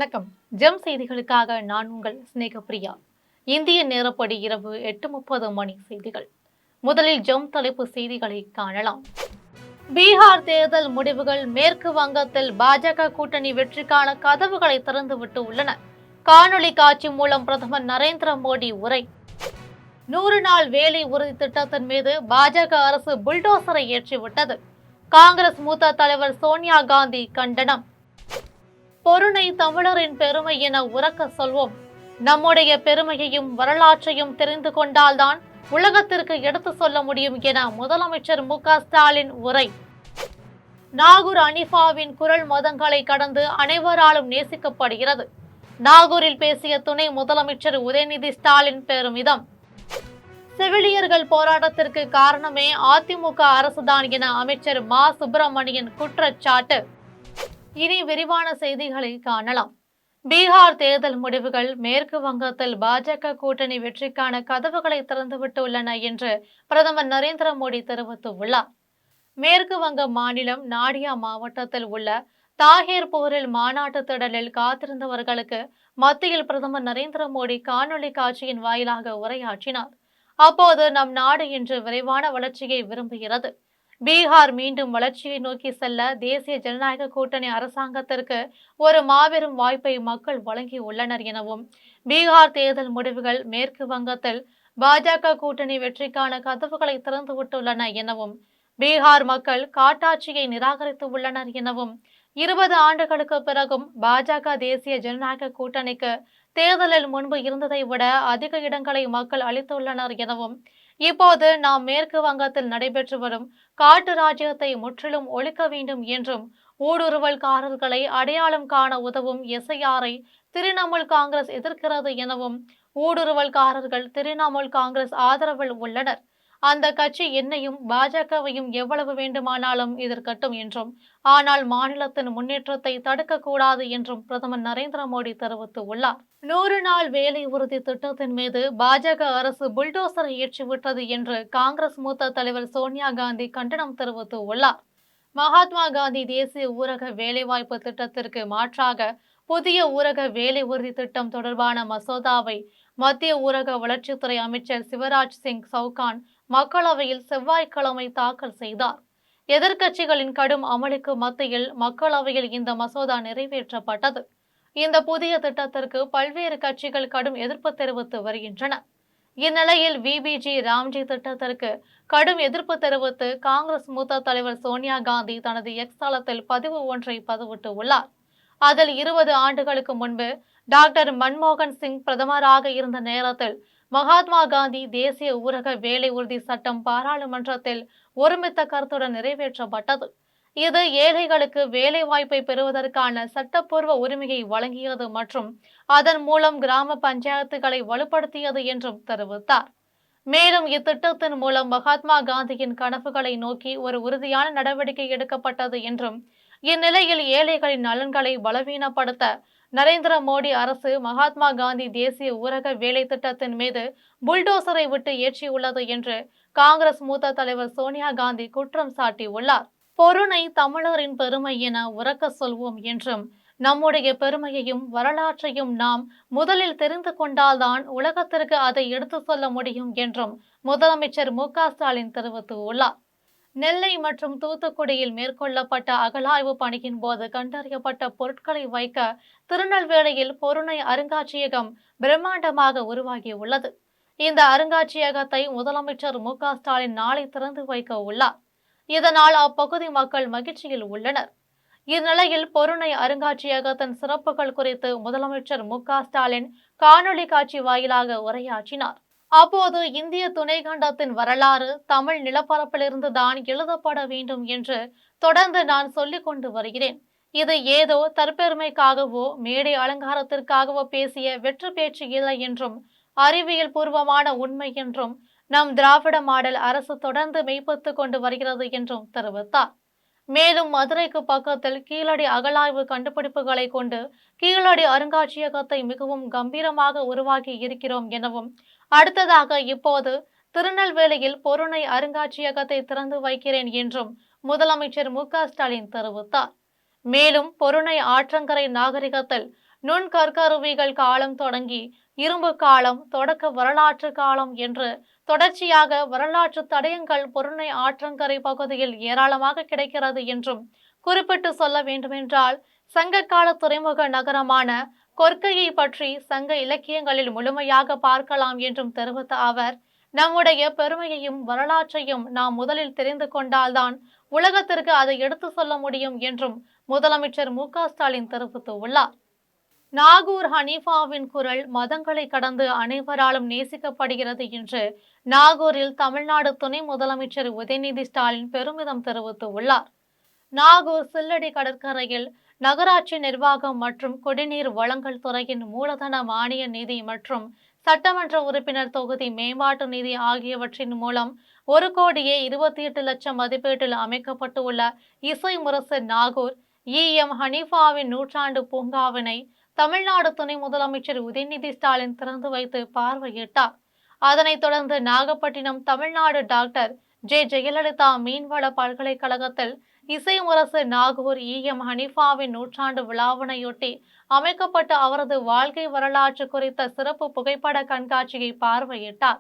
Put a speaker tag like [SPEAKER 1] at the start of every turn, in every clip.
[SPEAKER 1] வணக்கம். ஜெம் செய்திகளுக்காக நான் உங்கள் ஸ்நேகப்பிரியா. இந்திய நேரப்படி இரவு 8:30 மணி செய்திகள். முதலில் ஜெம் தலைப்பு செய்திகளை காணலாம். பீகார் தேர்தல் முடிவுகள். மேற்கு வங்கத்தில் பாஜக கூட்டணி வெற்றிக்கான கதவுகளை திறந்துவிட்டு உள்ளன. காணொலி காட்சி மூலம் பிரதமர் நரேந்திர மோடி உரை. 100 நாள் வேலை உறுதி திட்டத்தின் மீது பாஜக அரசு புல்டோசரை ஏற்றிவிட்டது. காங்கிரஸ் மூத்த தலைவர் சோனியா காந்தி கண்டனம். பொருணை தமிழரின் பெருமை என உரக்க சொல்வோம். நம்முடைய பெருமையையும் வரலாற்றையும் தெரிந்து கொண்டால்தான் உலகத்திற்கு எடுத்து சொல்ல முடியும் என முதலமைச்சர் மு.க.ஸ்டாலின் உரை. நாகூர் அனிஃபாவின் குரல் மதங்களை கடந்து அனைவராலும் நேசிக்கப்படுகிறது. நாகூரில் பேசிய துணை முதலமைச்சர் உதயநிதி ஸ்டாலின் பெருமிதம். செவிலியர்கள் போராட்டத்திற்கு காரணமே அதிமுக அரசுதான் என அமைச்சர் மா சுப்பிரமணியன் குற்றச்சாட்டு. இனி விரிவான செய்திகளை காணலாம். பீகார் தேர்தல் முடிவுகள். மேற்கு வங்கத்தில் பாஜக கூட்டணி வெற்றிக்கான கதவுகளை திறந்துவிட்டுள்ளன என்று பிரதமர் நரேந்திர மோடி தெரிவித்துள்ளார். மேற்கு வங்க மாநிலம் நாடியா மாவட்டத்தில் உள்ள தாஹிர்பூரில் மாநாட்டு திடலில் காத்திருந்தவர்களுக்கு மத்தியில் பிரதமர் நரேந்திர மோடி காணொலி காட்சியின் வாயிலாக உரையாற்றினார். அப்போது நம் நாடு இன்று விரைவான வளர்ச்சியை விரும்புகிறது. பீகார் மீண்டும் வளர்ச்சியை நோக்கி செல்ல தேசிய ஜனநாயக கூட்டணி அரசாங்கத்திற்கு ஒரு மாபெரும் வாய்ப்பை மக்கள் வழங்கியுள்ளனர் எனவும், பீகார் தேர்தல் முடிவுகள் மேற்கு வங்கத்தில் பாஜக கூட்டணி வெற்றிக்கான கதவுகளை திறந்துவிட்டுள்ளன எனவும், பீகார் மக்கள் காட்டாட்சியை நிராகரித்து உள்ளனர் எனவும், 20 ஆண்டுகளுக்கு பிறகும் பாஜக தேசிய ஜனநாயக கூட்டணிக்கு தேர்தலில் முன்பு இருந்ததை விட அதிக இடங்களை மக்கள் அளித்துள்ளனர் எனவும், இப்போது நாம் மேற்கு வங்கத்தில் நடைபெற்று வரும் காட்டு ராஜ்யத்தை முற்றிலும் ஒழிக்க வேண்டும் என்றும், ஊடுருவல்காரர்களை அடையாளம் காண உதவும் எஸ்ஐஆரை திரிணாமுல் காங்கிரஸ் எதிர்க்கிறது எனவும், ஊடுருவல்காரர்கள் திரிணாமுல் காங்கிரஸ் ஆதரவில் உள்ளனர். அந்த கட்சி என்னையும் பாஜகவையும் எவ்வளவு வேண்டுமானாலும் எதிர்க்கட்டும் என்றும், ஆனால் மாநிலத்தின் முன்னேற்றத்தை தடுக்கக்கூடாது என்றும் பிரதமர் நரேந்திர மோடி தெரிவித்துள்ளார். 100 நாள் வேலை உறுதி திட்டத்தின் மீது பாஜக அரசு புல்டோசரை ஏற்றிவிட்டது என்று காங்கிரஸ் மூத்த தலைவர் சோனியா காந்தி கண்டனம் தெரிவித்துள்ளார். மகாத்மா காந்தி தேசிய ஊரக வேலைவாய்ப்பு திட்டத்திற்கு மாற்றாக புதிய ஊரக வேலை உறுதி திட்டம் தொடர்பான மசோதாவை மத்திய ஊரக வளர்ச்சித்துறை அமைச்சர் சிவராஜ் சிங் சவுகான் மக்களவையில் செவ்வாய்க்கிழமை தாக்கல் செய்தார். எதிர்க்கட்சிகளின் கடும் அமளிக்கு மத்தியில் மக்களவையில் இந்த மசோதா நிறைவேற்றப்பட்டது. இந்த புதிய திட்டத்திற்கு பல்வேறு கட்சிகள் கடும் எதிர்ப்பு தெரிவித்து வருகின்றன. இந்நிலையில் விபிஜி ராம்ஜி திட்டத்திற்கு கடும் எதிர்ப்பு தெரிவித்து காங்கிரஸ் மூத்த தலைவர் சோனியா காந்தி தனது எக்ஸ் தளத்தில் பதிவு ஒன்றை பதிவிட்டுள்ளார். அதில் 20 ஆண்டுகளுக்கு முன்பு டாக்டர் மன்மோகன் சிங் பிரதமராக இருந்த நேரத்தில் மகாத்மா காந்தி தேசிய ஊரக வேலை உறுதி சட்டம் பாராளுமன்றத்தில் ஒருமித்த கருத்துடன் நிறைவேற்றப்பட்டது. இது ஏழைகளுக்கு வேலை வாய்ப்பை பெறுவதற்கான சட்டப்பூர்வ உரிமையை வழங்கியது மற்றும் அதன் மூலம் கிராம பஞ்சாயத்துகளை வலுப்படுத்தியது என்றும் தெரிவித்தார். மேலும் இத்திட்டத்தின் மூலம் மகாத்மா காந்தியின் கனவுகளை நோக்கி ஒரு உறுதியான நடவடிக்கை எடுக்கப்பட்டது என்றும், இந்நிலையில் ஏழைகளின் நலன்களை பலவீனப்படுத்த நரேந்திர மோடி அரசு மகாத்மா காந்தி தேசிய ஊரக வேலை திட்டத்தின் மீது புல்டோசரை விட்டு ஏற்றியுள்ளது என்று காங்கிரஸ் மூத்த தலைவர் சோனியா காந்தி குற்றம் சாட்டியுள்ளார். பொருணை தமிழரின் பெருமை என உரக்க சொல்வோம் என்றும், நம்முடைய பெருமையையும் வரலாற்றையும் நாம் முதலில் தெரிந்து கொண்டால்தான் உலகத்திற்கு அதை எடுத்து சொல்ல முடியும் என்றும் முதலமைச்சர் மு.க.ஸ்டாலின் தெரிவித்துள்ளார். நெல்லை மற்றும் தூத்துக்குடியில் மேற்கொள்ளப்பட்ட அகழாய்வு பணியின் போது கண்டறியப்பட்ட பொருட்களை வைக்க திருநெல்வேலியில் பொருணை அருங்காட்சியகம் பிரம்மாண்டமாக உருவாகியுள்ளது. இந்த அருங்காட்சியகத்தை முதலமைச்சர் மு.க.ஸ்டாலின் நாளை திறந்து வைக்க உள்ளார். இதனால் அப்பகுதி மக்கள் மகிழ்ச்சியில் உள்ளனர். இந்நிலையில் பொருணை அருங்காட்சியகத்தின் சிறப்புகள் குறித்து முதலமைச்சர் மு.க.ஸ்டாலின் காணொலி காட்சி வாயிலாக உரையாற்றினார். அப்போது இந்திய துணைக்கண்டத்தின் வரலாறு தமிழ் நிலப்பரப்பிலிருந்து தான் எழுதப்பட வேண்டும் என்று தொடர்ந்து நான் சொல்லிக் கொண்டு வருகிறேன். இது ஏதோ தற்பெருமைக்காகவோ மேடை அலங்காரத்திற்காகவோ பேசிய வெற்று பேச்சு இல்லை என்றும், அறிவியல் பூர்வமான உண்மை என்றும் நம் திராவிட மாடல் அரசு தொடர்ந்து மெய்ப்பித்துக் கொண்டு வருகிறது என்றும் தெரிவித்தார். மேலும் மதுரைக்கு பக்கத்தில் கீழடி அகழாய்வு கண்டுபிடிப்புகளை கொண்டு கீழடி அருங்காட்சியகத்தை மிகவும் கம்பீரமாக உருவாக்கி இருக்கிறோம் எனவும், அடுத்ததாக இப்போது திருநெல்வேலியில் பொருணை அருங்காட்சியகத்தை திறந்து வைக்கிறேன் என்றும் முதலமைச்சர் மு.க.ஸ்டாலின் தெரிவித்தார். மேலும் பொருணை ஆற்றங்கரை நாகரிகத்தில் நுண்கற்கருவிகள் காலம் தொடங்கி இரும்பு காலம், தொடக்க வரலாற்று காலம் என்று தொடர்ச்சியாக வரலாற்று தடயங்கள் பொருணை ஆற்றங்கரை பகுதியில் ஏராளமாக கிடைக்கிறது என்றும் குறிப்பிட்டு சொல்ல வேண்டுமென்றால் சங்ககால துறைமுக நகரமான கொற்கையை பற்றி சங்க இலக்கியங்களில் முழுமையாக பார்க்கலாம் என்றும் தெரிவித்த அவர், நம்முடைய பெருமையையும் வரலாற்றையும் நாம் முதலில் தெரிந்து கொண்டால்தான் உலகத்திற்கு அதை எடுத்து சொல்ல முடியும் என்றும் முதலமைச்சர் மு.க.ஸ்டாலின் தெரிவித்துள்ளார். நாகூர் ஹனீஃபாவின் குரல் மதங்களை கடந்து அனைவராலும் நேசிக்கப்படுகிறது என்று நாகூரில் தமிழ்நாடு துணை முதலமைச்சர் உதயநிதி ஸ்டாலின் பெருமிதம் தெரிவித்துள்ளார். நாகூர் சில்லடி கடற்கரையில் நகராட்சி நிர்வாகம் மற்றும் குடிநீர் வழங்கல் துறையின் மூலதன மானிய நிதி மற்றும் சட்டமன்ற உறுப்பினர் தொகுதி மேம்பாட்டு நிதி ஆகியவற்றின் மூலம் 1,28,00,000 மதிப்பீட்டில் அமைக்கப்பட்டுள்ள இசை முரசு நாகூர் இ.எம். ஹனீஃபாவின் நூற்றாண்டு பூங்காவினை தமிழ்நாடு துணை முதலமைச்சர் உதயநிதி ஸ்டாலின் திறந்து வைத்து பார்வையிட்டார். அதனைத் தொடர்ந்து நாகப்பட்டினம் தமிழ்நாடு டாக்டர் ஜெயலலிதா மீன்வள பல்கலைக்கழகத்தில் இசை முரசு நாகூர் இ.எம். ஹனீஃபாவின் நூற்றாண்டு விழாவினையொட்டி அமைக்கப்பட்ட அவரது வாழ்க்கை வரலாற்று குறித்த சிறப்பு புகைப்பட கண்காட்சியை பார்வையிட்டார்.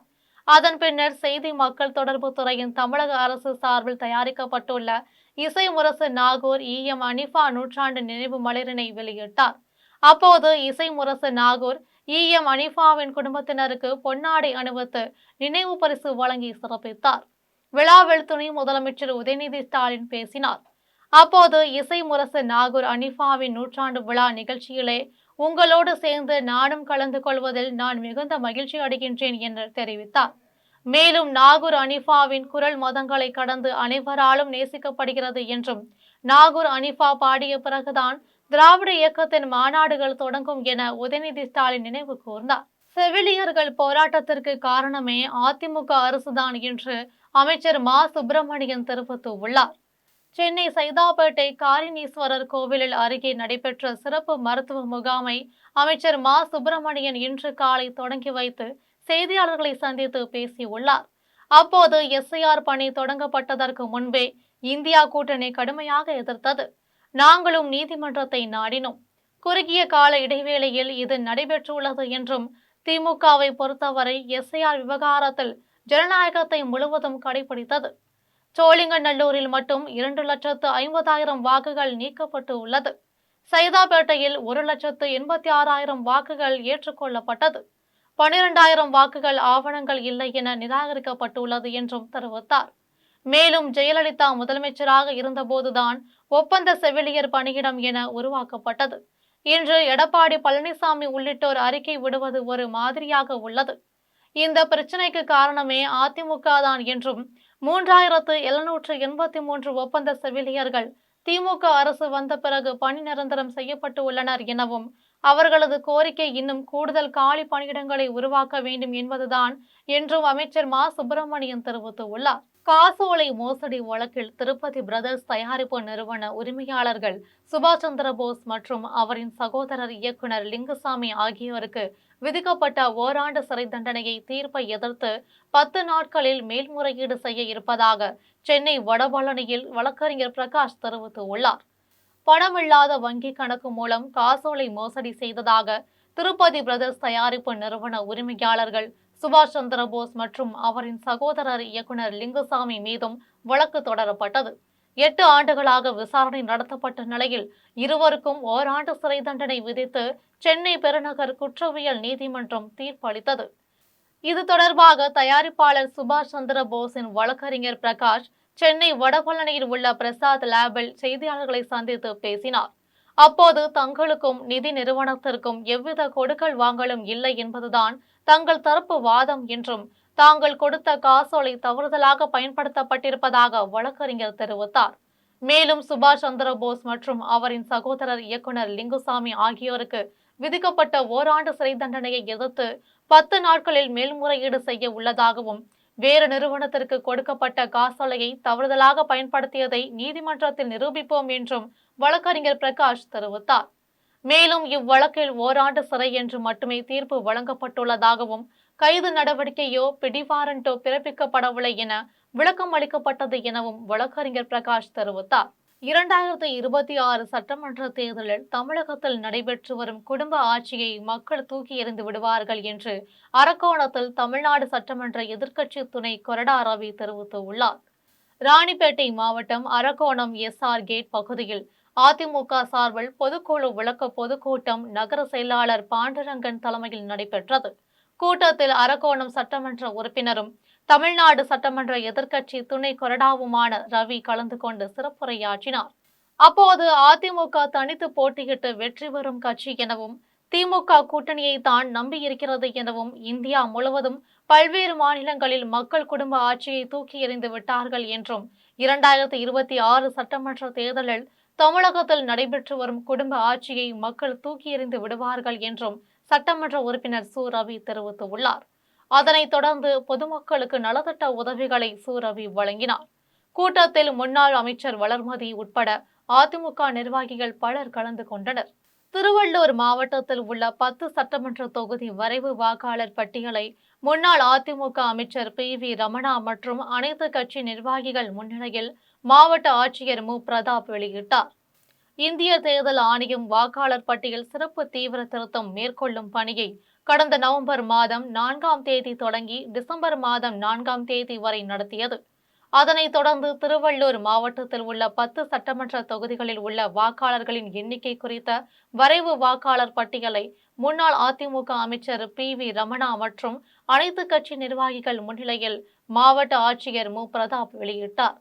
[SPEAKER 1] அதன் பின்னர் செய்தி மக்கள் தொடர்பு துறையின் தமிழக அரசு சார்பில் தயாரிக்கப்பட்டுள்ள இசை முரசு நாகூர் இ.எம். ஹனீஃபா நூற்றாண்டு நினைவு மலரினை வெளியிட்டார். அப்போது இசை முரசு நாகூர் இ.எம். ஹனீஃபாவின் குடும்பத்தினருக்கு பொன்னாடை அணிவித்து நினைவு பரிசு வழங்கி சிறப்பித்தார். விழாவில் துணை முதலமைச்சர் உதயநிதி ஸ்டாலின் பேசினார். அப்போது இசை முரசு நாகூர் ஹனீஃபாவின் நூற்றாண்டு விழா நிகழ்ச்சியிலே உங்களோடு சேர்ந்து நானும் கலந்து கொள்வதில் நான் மிகுந்த மகிழ்ச்சி அடைகின்றேன் என்று தெரிவித்தார். மேலும் நாகூர் ஹனீஃபாவின் குரல் மதங்களை கடந்து அனைவராலும் நேசிக்கப்படுகிறது என்றும் நாகூர் ஹனீஃபா பாடிய பிறகுதான் திராவிட இயக்கத்தின் மாநாடுகள் தொடங்கும் என உதயநிதி ஸ்டாலின் நினைவு கூர்ந்தார். செவிலியர்கள் போராட்டத்திற்கு காரணமே அதிமுக அரசுதான் என்று அமைச்சர் மா. சுப்பிரமணியன் தெரிவித்துள்ளார். சென்னை சைதாப்பேட்டை காரினீஸ்வரர் கோவிலில் அருகே நடைபெற்ற சிறப்பு மருத்துவ முகாமை அமைச்சர் மா. சுப்பிரமணியன் இன்று காலை தொடங்கி வைத்து செய்தியாளர்களை சந்தித்து பேசியுள்ளார். அப்போது எஸ்ஐஆர் பணி தொடங்கப்பட்டதற்கு முன்பே இந்தியா கூட்டணி கடுமையாக எதிர்த்தது. நாங்களும் நீதிமன்றத்தை நாடினோம். குறுகிய கால இடைவேளையில் இது நடைபெற்றுள்ளது என்றும் திமுகவை பொறுத்தவரை எஸ்ஐஆர் விவகாரத்தில் ஜனநாயகத்தை முழுவதும் கடைபிடித்தது. சோழிங்கநல்லூரில் மட்டும் 2,50,000 வாக்குகள் நீக்கப்பட்டு உள்ளது. சைதாப்பேட்டையில் 1,86,000 வாக்குகள் ஏற்றுக்கொள்ளப்பட்டது. 12,000 வாக்குகள் ஆவணங்கள் இல்லை என நிராகரிக்கப்பட்டுள்ளது என்றும் தெரிவித்தார். மேலும் ஜெயலலிதா முதலமைச்சராக இருந்தபோதுதான் ஒப்பந்த செவிலியர் பணியிடம் என உருவாக்கப்பட்டது. இன்று எடப்பாடி பழனிசாமி உள்ளிட்டோர் அறிக்கை விடுவது ஒரு மாதிரியாக உள்ளது. இந்த பிரச்சனைக்கு காரணமே அதிமுக தான் என்றும் 3,783 ஒப்பந்த செவிலியர்கள் திமுக அரசு வந்த பிறகு பணி நிரந்தரம் செய்யப்பட்டு உள்ளனர் எனவும் அவர்களது கோரிக்கை இன்னும் கூடுதல் காலி பணியிடங்களை உருவாக்க வேண்டும் என்பதுதான் என்றும் அமைச்சர் மா. சுப்பிரமணியன் தெரிவித்துள்ளார். காசோலை மோசடி வழக்கில் திருப்பதி பிரதர்ஸ் தயாரிப்பு நிறுவன உரிமையாளர்கள் சுபாஷ் சந்திர போஸ் மற்றும் அவரின் சகோதரர் இயக்குனர் லிங்குசாமி ஆகியோருக்கு விதிக்கப்பட்ட ஓராண்டு சிறை தண்டனையை தீர்ப்பை எதிர்த்து 10 நாட்களில் மேல்முறையீடு செய்ய இருப்பதாக சென்னை வடபழனியில் வழக்கறிஞர் பிரகாஷ் தெரிவித்துள்ளார். பணமில்லாத வங்கி கணக்கு மூலம் காசோலை மோசடி செய்ததாக திருப்பதி பிரதர்ஸ் தயாரிப்பு நிறுவன உரிமையாளர்கள் சுபாஷ் சந்திர போஸ் மற்றும் அவரின் சகோதரர் இயக்குனர் லிங்குசாமி மீதும் வழக்கு தொடரப்பட்டது. 8 ஆண்டுகளாக விசாரணை நடத்தப்பட்ட நிலையில் இருவருக்கும் ஓராண்டு சிறை தண்டனை விதித்து சென்னை பெருநகர் குற்றவியல் நீதிமன்றம் தீர்ப்பளித்தது. இது தொடர்பாக தயாரிப்பாளர் சுபாஷ் சந்திர போஸின் வழக்கறிஞர் பிரகாஷ் சென்னை வடபழனியில் உள்ள பிரசாத் லேபில் செய்தியாளர்களை சந்தித்து பேசினார். அப்போது தங்களுக்கும் நிதி நிறுவனத்திற்கும் எவ்வித கொடுக்கல் வாங்கலும் இல்லை என்பதுதான் தங்கள் தரப்பு வாதம் என்றும் தாங்கள் கொடுத்த காசோலை தவறுதலாக பயன்படுத்தப்பட்டிருப்பதாக வழக்கறிஞர் தெரிவித்தார். மேலும் சுபாஷ் சந்திர போஸ் மற்றும் அவரின் சகோதரர் இயக்குனர் லிங்குசாமி ஆகியோருக்கு விதிக்கப்பட்ட ஓராண்டு சிறை தண்டனையை எதிர்த்து 10 நாட்களில் மேல்முறையீடு செய்ய உள்ளதாகவும் வேறு நிறுவனத்திற்கு கொடுக்கப்பட்ட காசோலையை தவறுதலாக பயன்படுத்தியதை நீதிமன்றத்தில் நிரூபிப்போம் என்றும் வழக்கறிஞர் பிரகாஷ் தெரிவித்தார். மேலும் இவ்வழக்கில் ஓராண்டு சிறை என்று மட்டுமே தீர்ப்பு வழங்கப்பட்டுள்ளதாகவும் கைது நடவடிக்கையோ பிடிவாரண்டோ பிறப்பிக்கப்படவில்லை என விளக்கம் அளிக்கப்பட்டது எனவும் வழக்கறிஞர் பிரகாஷ் தெரிவித்தார். 2026 சட்டமன்ற தேர்தலில் தமிழகத்தில் நடைபெற்று வரும் குடும்ப ஆட்சியை மக்கள் தூக்கி எறிந்து விடுவார்கள் என்று அரக்கோணத்தில் தமிழ்நாடு சட்டமன்ற எதிர்க்கட்சி துணை கொறடா ரவி தெரிவித்துள்ளார். ராணிப்பேட்டை மாவட்டம் அரக்கோணம் எஸ்ஆர் கேட் பகுதியில் அதிமுக சார்பில் பொதுக்குழு விளக்க பொதுக்கூட்டம் நகர செயலாளர் பாண்டுரங்கன் தலைமையில் நடைபெற்றது. கூட்டத்தில் அரக்கோணம் சட்டமன்ற உறுப்பினரும் தமிழ்நாடு சட்டமன்ற எதிர்க்கட்சி துணை கொறடாவுமான ரவி கலந்து கொண்டு சிறப்புரையாற்றினார். அப்போது அதிமுக தனித்து போட்டியிட்டு வெற்றி பெறும் கட்சி எனவும், திமுக கூட்டணியை தான் நம்பியிருக்கிறது எனவும், இந்தியா முழுவதும் பல்வேறு மாநிலங்களில் மக்கள் குடும்ப ஆட்சியை தூக்கி எறிந்து விட்டார்கள் என்றும், 2026 சட்டமன்ற தேர்தலில் தமிழகத்தில் நடைபெற்று வரும் குடும்ப ஆட்சியை மக்கள் தூக்கி எறிந்து விடுவார்கள் என்றும் சட்டமன்ற உறுப்பினர் சு ரவி தெரிவித்துள்ளார். அதனைத் தொடர்ந்து பொதுமக்களுக்கு நலத்திட்ட உதவிகளை சு ரவி வழங்கினார். கூட்டத்தில் முன்னாள் அமைச்சர் வளர்மதி உட்பட அதிமுக நிர்வாகிகள் பலர் கலந்து கொண்டனர். திருவள்ளூர் மாவட்டத்தில் உள்ள 10 சட்டமன்ற தொகுதி வரைவு வாக்காளர் பட்டியலை முன்னாள் அதிமுக அமைச்சர் PV ரமணா மற்றும் அனைத்து கட்சி நிர்வாகிகள் முன்னிலையில் மாவட்ட ஆட்சியர் மு பிரதாப் வெளியிட்டார். இந்திய தேர்தல் ஆணையம் வாக்காளர் பட்டியல் சிறப்பு தீவிர திருத்தம் மேற்கொள்ளும் பணியை கடந்த நவம்பர் மாதம் 4ஆம் தேதி தொடங்கி டிசம்பர் மாதம் 4ஆம் தேதி வரை நடத்தியது. அதனைத் தொடர்ந்து திருவள்ளூர் மாவட்டத்தில் உள்ள 10 சட்டமன்ற தொகுதிகளில் உள்ள வாக்காளர்களின் எண்ணிக்கை குறித்த வரைவு வாக்காளர் பட்டியலை முன்னாள் அதிமுக அமைச்சர் PV ரமணா மற்றும் அனைத்து கட்சி நிர்வாகிகள் முன்னிலையில் மாவட்ட ஆட்சியர் மு பிரதாப் வெளியிட்டார்.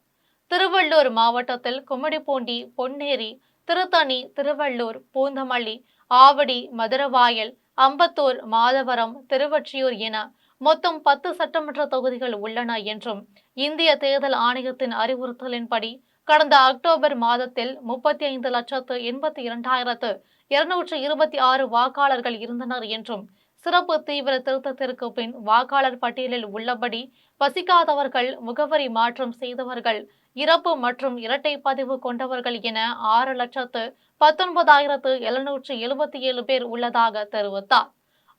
[SPEAKER 1] திருவள்ளூர் மாவட்டத்தில் கும்மிடிப்பூண்டி, பொன்னேரி, திருத்தணி, திருவள்ளூர், பூந்தமல்லி, ஆவடி, மதுரவாயல், அம்பத்தூர், மாதவரம், திருவொற்றியூர் என மொத்தம் 10 சட்டமன்ற தொகுதிகள் உள்ளன என்றும், இந்திய தேர்தல் ஆணையத்தின் அறிவுறுத்தலின்படி கடந்த அக்டோபர் மாதத்தில் 35,82,226 வாக்காளர்கள் இருந்தனர் என்றும், சிறப்பு தீவிர திருத்தத்திற்கு பின் வாக்காளர் பட்டியலில் உள்ளபடி வசிக்காதவர்கள், முகவரி மாற்றம் செய்தவர்கள், இறப்பு மற்றும் இரட்டை பதிவு கொண்டவர்கள் என 6,19,777 பேர் உள்ளதாக தெரிவித்தார்.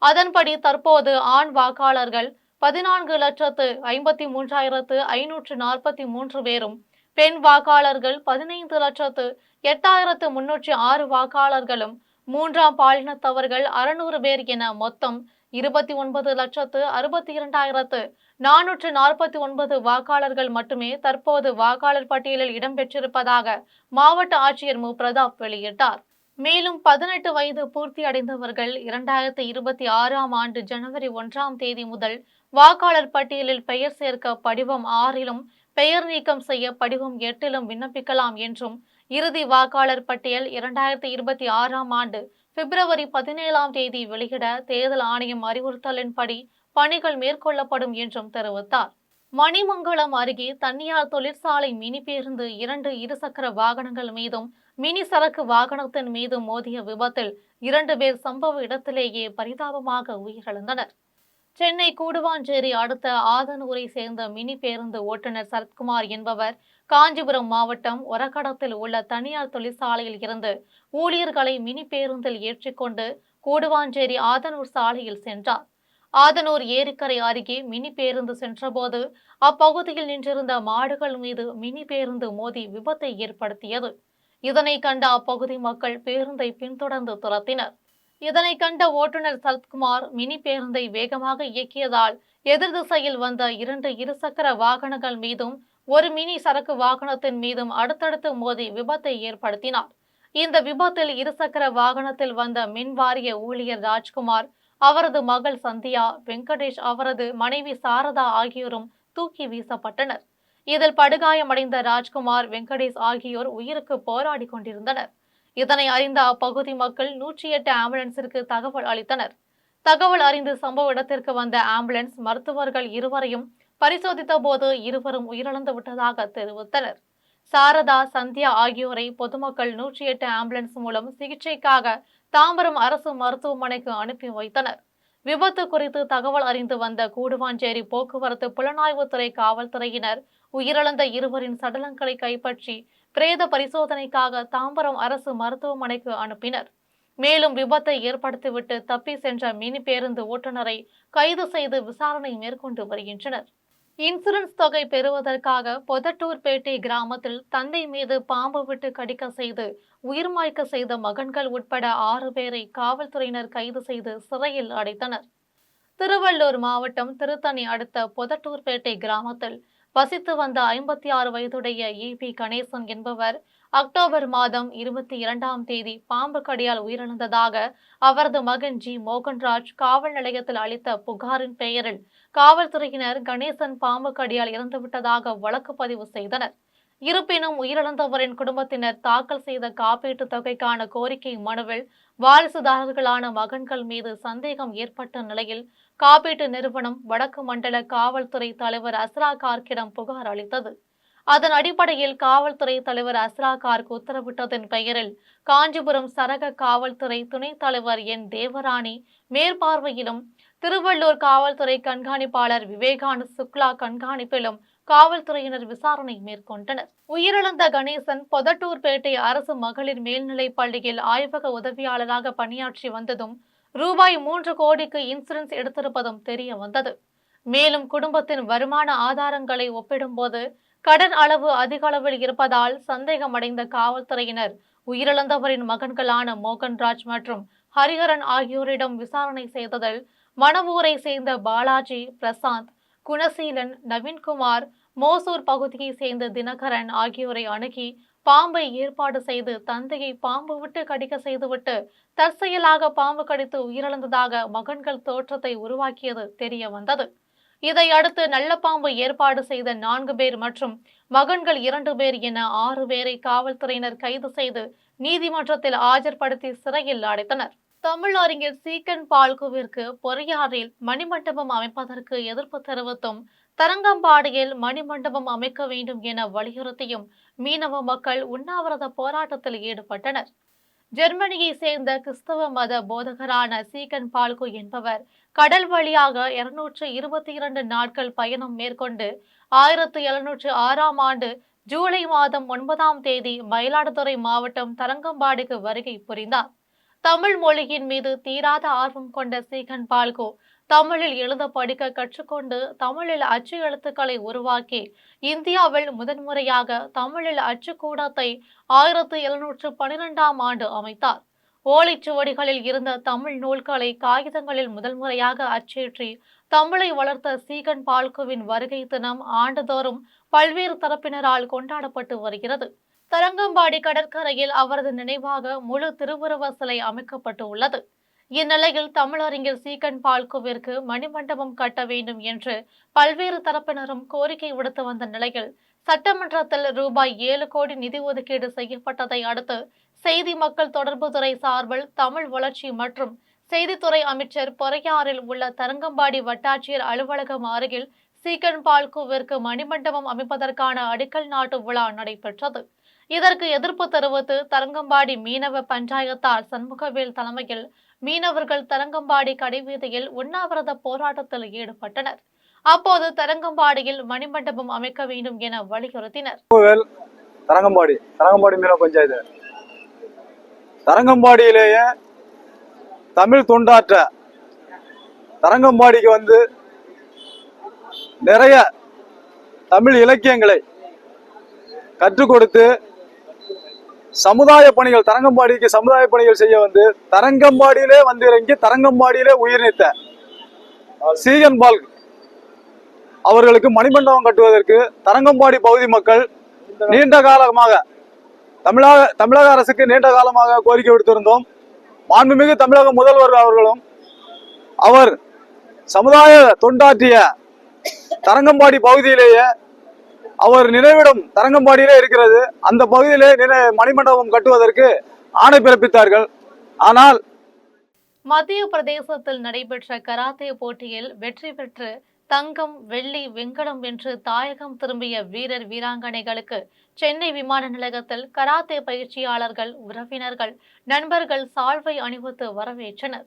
[SPEAKER 1] அதன்படி தற்போது ஆண் வாக்காளர்கள் 14,53,543 பேரும், பெண் வாக்காளர்கள் 15,08,306 வாக்காளர்களும், மூன்றாம் பாலினத்தவர்கள் 600 பேர் என மொத்தம் 29,62,449 வாக்காளர்கள் மட்டுமே தற்போது வாக்காளர் பட்டியலில் இடம்பெற்றிருப்பதாக மாவட்ட ஆட்சியர் மு பிரதாப் வெளியிட்டார். மேலும் 18 வயது பூர்த்தி அடைந்தவர்கள் 2026ஆம் ஆண்டு ஜனவரி 1ஆம் தேதி முதல் வாக்காளர் பட்டியலில் பெயர் சேர்க்க படிவம் 6லும், பெயர் நீக்கம் செய்ய படிவம் 8லும் விண்ணப்பிக்கலாம் என்றும், இறுதி வாக்காளர் பட்டியல் 2026ஆம் ஆண்டு பிப்ரவரி 17ஆம் தேதி வெளியிட தேர்தல் ஆணையம் அறிவுறுத்தலின்படி பணிகள் மேற்கொள்ளப்படும் என்றும் தெரிவித்தார். மணிமங்கலம் அருகே தனியார் தொழிற்சாலை மினி பேருந்து 2 இருசக்கர வாகனங்கள் மீதும் மினி சரக்கு வாகனத்தின் மீது மோதிய விபத்தில் 2 பேர் சம்பவ இடத்திலேயே பரிதாபமாக உயிரிழந்தனர். சென்னை கூடுவாஞ்சேரி அடுத்த ஆதனூரை சேர்ந்த மினி பேருந்து ஓட்டுநர் சரத்குமார் என்பவர் காஞ்சிபுரம் மாவட்டம் ஒரகடத்தில் உள்ள தனியார் தொழிற்சாலையில் இருந்து ஊழியர்களை மினி பேருந்தில் ஏற்றிக்கொண்டு கூடுவாஞ்சேரி ஆதனூர் சாலையில் சென்றார். ஆதனூர் ஏரிக்கரை அருகே மினி பேருந்து சென்றபோது அப்பகுதியில் நின்றிருந்த மாடுகள் மீது மினி பேருந்து மோதி விபத்தை ஏற்படுத்தியது. இதனை கண்ட அப்பகுதி மக்கள் பேருந்தை பின்தொடர்ந்து துரத்தினர். இதனை கண்ட ஓட்டுநர் சரத்குமார் மினி பேருந்தை வேகமாக இயக்கியதால் எதிர் திசையில் வந்த 2 இருசக்கர வாகனங்கள் மீதும் ஒரு மினி சரக்கு வாகனத்தின் மீதும் அடுத்தடுத்து மோதி விபத்தை ஏற்படுத்தினார். இந்த விபத்தில் இருசக்கர வாகனத்தில் வந்த மின்வாரிய ஊழியர் ராஜ்குமார், அவரது மகள் சந்தியா, வெங்கடேஷ், அவரது மனைவி சாரதா ஆகியோரும் தூக்கி வீசப்பட்டனர். இதில் படுகாயமடைந்த ராஜ்குமார், வெங்கடேஷ் ஆகியோர் உயிருக்கு போராடி கொண்டிருந்தனர். இதனை அறிந்த அப்பகுதி மக்கள் 108 ஆம்புலன்ஸிற்கு தகவல் அளித்தனர். தகவல் அறிந்து சம்பவ இடத்திற்கு வந்த ஆம்புலன்ஸ் மருத்துவர்கள் இருவரையும் பரிசோதித்த போது இருவரும் உயிரிழந்து விட்டதாக தெரிவித்தனர். சாரதா, சந்தியா ஆகியோரை பொதுமக்கள் 108 ஆம்புலன்ஸ் மூலம் சிகிச்சைக்காக தாம்பரம் அரசு மருத்துவமனைக்கு அனுப்பி வைத்தனர். விபத்து குறித்து தகவல் அறிந்து வந்த கூடுவாஞ்சேரி போக்குவரத்து புலனாய்வுத்துறை காவல்துறையினர் உயிரிழந்த இருவரின் சடலங்களை கைப்பற்றி பிரேத பரிசோதனைக்காக தாம்பரம் அரசு மருத்துவமனைக்கு அனுப்பினர். மேலும் விபத்தை ஏற்படுத்திவிட்டு தப்பி சென்ற மினி பேருந்து ஓட்டுநரை கைது செய்து விசாரணை மேற்கொண்டு வருகின்றனர். இன்சூரன்ஸ் தொகை பெறுவதற்காக பொதட்டூர்பேட்டை கிராமத்தில் தந்தை மீது பாம்பு விட்டு கடிக்க செய்து உயிர் மாய்க்க செய்த மகன்கள் உட்பட 6 பேரை காவல்துறையினர் கைது செய்து சிறையில் அடைத்தனர். திருவள்ளூர் மாவட்டம் திருத்தணி அடுத்த பொதட்டூர்பேட்டை கிராமத்தில் வசித்து வந்த 56 வயதுடைய இபி கணேசன் என்பவர் அக்டோபர் மாதம் 22ஆம் தேதி பாம்பு கடியால் உயிரிழந்ததாக அவரது மகன் ஜி மோகன்ராஜ் காவல் நிலையத்தில் அளித்த புகாரின் பெயரில் காவல்துறையினர் கணேசன் பாம்பு கடியால் இறந்துவிட்டதாக வழக்கு பதிவு செய்தனர். இருப்பினும் உயிரிழந்தவரின் குடும்பத்தினர் தாக்கல் செய்த காப்பீட்டு தொகைக்கான கோரிக்கை மனுவில் வாரிசுதாரர்களான மகன்கள் மீது சந்தேகம் ஏற்பட்ட நிலையில் காப்பீட்டு நிறுவனம் வடக்கு மண்டல காவல்துறை தலைவர் அஸ்ரா கார்க்கிடம் புகார் அளித்தது. அதன் அடிப்படையில் காவல்துறை தலைவர் அஸ்ரா கார்க் உத்தரவிட்டதன் பெயரில் காஞ்சிபுரம் சரக காவல்துறை துணைத் தலைவர் என் தேவராணி மேற்பார்வையிலும் திருவள்ளூர் காவல்துறை கண்காணிப்பாளர் விவேகானந்த் சுக்லா கண்காணிப்பிலும் காவல்துறையினர் விசாரணை மேற்கொண்டனர். உயிரிழந்த கணேசன் பொதட்டூர்பேட்டை அரசு மகளிர் மேல்நிலைப் பள்ளியில் ஆய்வக உதவியாளராக பணியாற்றி வந்ததும் ரூபாய் 3 கோடிக்கு இன்சூரன்ஸ் எடுத்திருப்பதும் தெரிய வந்தது. மேலும் குடும்பத்தின் வருமான ஆதாரங்களை ஒப்பிடும்போது கடன் அளவு அதிக அளவில் இருப்பதால் சந்தேகமடைந்த காவல்துறையினர் உயிரிழந்தவரின் மகன்களான மோகன்ராஜ் மற்றும் ஹரிஹரன் ஆகியோரிடம் விசாரணை செய்ததில் மணவூரை சேர்ந்த பாலாஜி, பிரசாந்த், குணசீலன், நவீன்குமார், மோசூர் பகுதியை சேர்ந்த தினகரன் ஆகியோரை அணுகி பாம்பை ஏற்பாடு செய்து தந்தையை பாம்பு விட்டு கடிக்க செய்துவிட்டு தற்செயலாக பாம்பு கடித்து உயிரிழந்ததாக மகன்கள் தோற்றத்தை உருவாக்கியது தெரிய வந்தது. இதையடுத்து நல்ல பாம்பு ஏற்பாடு செய்த 4 பேர் மற்றும் மகன்கள் 2 பேர் என 6 பேரை காவல்துறையினர் கைது செய்து நீதிமன்றத்தில் ஆஜர்படுத்தி சிறையில் அடைத்தனர். தமிழ் அறிஞர் சீக்கன் பால்குவிற்கு பொறையாறில் மணிமண்டபம் அமைப்பதற்கு எதிர்ப்பு தெரிவித்தும் தரங்கம்பாடியில் மணிமண்டபம் அமைக்க வேண்டும் என வலியுறுத்தியும் மீனவ மக்கள் உண்ணாவிரத போராட்டத்தில் ஈடுபட்டனர். ஜெர்மனியை சேர்ந்த கிறிஸ்தவ மத போதகரான சீக்கன் பால்கு என்பவர் கடல் வழியாக 222 நாட்கள் பயணம் மேற்கொண்டு 1706ஆம் ஆண்டு ஜூலை மாதம் 9ஆம் தேதி மயிலாடுதுறை மாவட்டம் தரங்கம்பாடிக்கு வருகை புரிந்தார். தமிழ் மொழியின் மீது தீராத ஆர்வம் கொண்ட சீக்கன் பால்கு தமிழில் எழுத படிக்க கற்றுக்கொண்டு தமிழில் அச்சு எழுத்துக்களை உருவாக்கி இந்தியாவில் முதன்முறையாக தமிழில் அச்சுக்கூடத்தை 1712ஆம் ஆண்டு அமைத்தார். ஓலைச்சுவடிகளில் இருந்த தமிழ் நூல்களை காகிதங்களில் முதல் முறையாக அச்சேற்றி தமிழை வளர்த்த சீக்கன் பால்குவின் வருகை தினம் ஆண்டுதோறும் பல்வேறு தரப்பினரால் கொண்டாடப்பட்டு வருகிறது. தரங்கம்பாடி கடற்கரையில் அவரது நினைவாக முழு திருவுருவ சிலை அமைக்கப்பட்டு உள்ளது. இந்நிலையில் தமிழறிஞர் சீக்கன் பால்குவிற்கு மணிமண்டபம் கட்ட வேண்டும் என்று பல்வேறு தரப்பினரும் கோரிக்கை விடுத்து வந்த நிலையில் சட்டமன்றத்தில் ரூபாய் 7 கோடி நிதி ஒதுக்கீடு செய்யப்பட்டதை அடுத்து செய்தி மக்கள் தொடர்புத்துறை சார்பில் தமிழ் வளர்ச்சி மற்றும் செய்தித்துறை அமைச்சர் பொறையாறில் உள்ள தரங்கம்பாடி வட்டாட்சியர் அலுவலகம் அருகில் சீக்கன் பால்குவிற்கு மணிமண்டபம் அமைப்பதற்கான அடிக்கல் நாட்டு விழா நடைபெற்றது. இதற்கு எதிர்ப்பு தெரிவித்து தரங்கம்பாடி மீனவ பஞ்சாயத்தார் சண்முகவேல் தலைமையில் மீனவர்கள் தரங்கம்பாடி கடைவீதியில் உண்ணாவிரத போராட்டத்தில் ஈடுபட்டனர். அப்போது தரங்கம்பாடியில் மணிமண்டபம் அமைக்க வேண்டும் என வலியுறுத்தினர்.
[SPEAKER 2] தரங்கம்பாடி மீனவ பஞ்சாயத்து தரங்கம்பாடியிலேயே தமிழ் தொண்டாற்ற தரங்கம்பாடிக்கு வந்து நிறைய தமிழ் இலக்கியங்களை கற்றுக் கொடுத்து சமுதாய பணிகள் தரங்கம்பாடிக்கு சமுதாய பணிகள் செய்ய வந்து தரங்கம்பாடியிலே வந்து இறங்கி தரங்கம்பாடியிலே உயிர் நீத்த சீக்கன் பால்கு அவர்களுக்கு மணிமண்டபம் கட்டுவதற்கு தரங்கம்பாடி பகுதி மக்கள் நீண்ட காலமாக தமிழக அரசுக்கு நீண்ட காலமாக கோரிக்கை விடுத்திருந்தோம். மாண்புமிகு தமிழக முதல்வர் அவர்களும் அவர் சமுதாய தொண்டாற்றிய தரங்கம்பாடி பகுதியிலேயே அவர் நினைவிடம் தரங்கம்பாடியிலே இருக்கிறது. அந்த பகுதியிலே மணிமண்டபம் கட்டுவதற்கு ஆணை பிறப்பித்தார்கள். ஆனால்
[SPEAKER 1] மத்திய பிரதேசத்தில் நடைபெற்ற கராத்தே போட்டியில் வெற்றி பெற்று தங்கம், வெள்ளி, வெண்கலம் வென்று தாயகம் திரும்பிய வீரர் வீராங்கனைகளுக்கு சென்னை விமான நிலையத்தில் கராத்தே பயிற்சியாளர்கள், உறவினர்கள், நண்பர்கள் சால்வை அணிவித்து வரவேற்றனர்.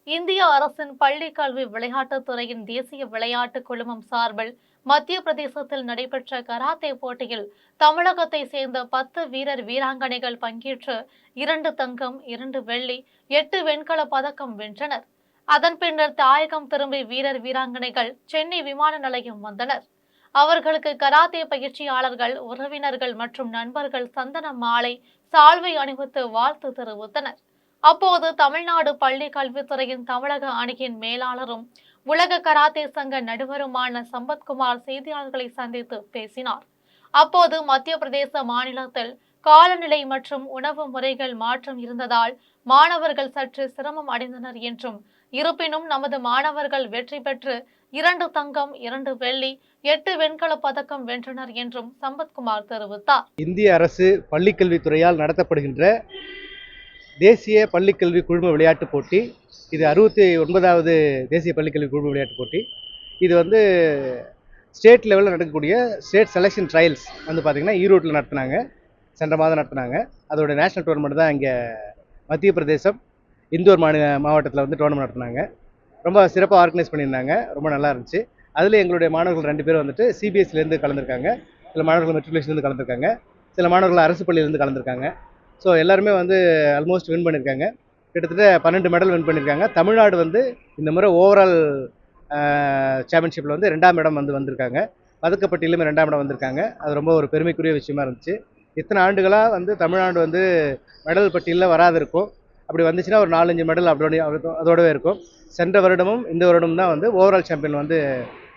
[SPEAKER 1] இந்திய அரசின் பள்ளி கல்வி விளையாட்டுத் துறையின் தேசிய விளையாட்டு குழுமம் சார்பில் மத்திய பிரதேசத்தில் நடைபெற்ற கராத்தே போட்டியில் தமிழகத்தை சேர்ந்த 10 வீரர் வீராங்கனைகள் பங்கேற்று 2 தங்கம், 2 வெள்ளி, 8 வெண்கல பதக்கம் வென்றனர். அதன் பின்னர் தாயகம் திரும்பி வீரர் வீராங்கனைகள் சென்னை விமான நிலையம் வந்தனர். அவர்களுக்கு கராத்தே பயிற்சியாளர்கள், உறவினர்கள் மற்றும் நண்பர்கள் சந்தன மாலை, சால்வை அணிவித்து வாழ்த்து தெரிவித்தனர். அப்போது தமிழ்நாடு பள்ளி கல்வித்துறையின் தமிழக அணியின் மேலாளரும் உலக கராத்தே சங்க நடுவருமான சம்பத்குமார் செய்தியாளர்களை சந்தித்து பேசினார். அப்போது மத்திய பிரதேச மாநிலத்தில் காலநிலை மற்றும் உணவு முறைகள் மாற்றம் இருந்ததால் மாணவர்கள் சற்று சிரமம் அடைந்தனர் என்றும், இருப்பினும் நமது மாணவர்கள் வெற்றி பெற்று 2 தங்கம், 2 வெள்ளி, 8 வெண்கல பதக்கம் வென்றனர் என்றும் சம்பத்குமார் தெரிவித்தார்.
[SPEAKER 3] இந்திய அரசு பள்ளிக்கல்வித்துறையால் நடத்தப்படுகின்ற தேசிய பள்ளிக்கல்வி குழும விளையாட்டுப் போட்டி, இது 69வது தேசிய பள்ளிக்கல்வி குழும விளையாட்டுப் போட்டி. இது ஸ்டேட் லெவலில் நடக்கக்கூடிய ஸ்டேட் செலெக்ஷன் ட்ரையல்ஸ் பார்த்திங்கன்னா ஈரோட்டில் நடத்தினாங்க, சென்ற மாதம் நடத்தினாங்க. அதோட நேஷனல் டோர்னமெண்ட் தான் இங்கே மத்திய பிரதேசம் இந்தூர் மாவட்டத்தில் டோர்னமெண்ட் நடத்தினாங்க. ரொம்ப சிறப்பாக ஆர்கனைஸ் பண்ணியிருந்தாங்க, ரொம்ப நல்லா இருந்துச்சு. அதில் எங்களுடைய மாணவர்கள் 2 பேர் சிபிஎஸ்சிலேருந்து கலந்துருக்காங்க, சில மாணவர்கள் மெட்ரிகுலேஷன்லேருந்து கலந்துருக்காங்க, சில மாணவர்கள் அரசு பள்ளியிலேருந்து கலந்துருக்காங்க. ஸோ எல்லாருமே ஆல்மோஸ்ட் வின் பண்ணியிருக்காங்க. கிட்டத்தட்ட 12 மெடல் வின் பண்ணியிருக்காங்க. தமிழ்நாடு இந்த முறை ஓவரால் சாம்பியன்ஷிப்பில் 2ஆம் இடம் வந்திருக்காங்க. பதக்கப்பட்டியிலுமே 2ஆம் இடம் வந்திருக்காங்க. அது ரொம்ப ஒரு பெருமைக்குரிய விஷயமா இருந்துச்சு. இத்தனை ஆண்டுகளாக தமிழ்நாடு மெடல் பட்டியலில் வராது இருக்கும். அப்படி வந்துச்சுன்னா ஒரு 4-5 மெடல் அதோடவே இருக்கும். சென்ற வருடமும் இந்த வருடம் தான் ஓவரால் சாம்பியன்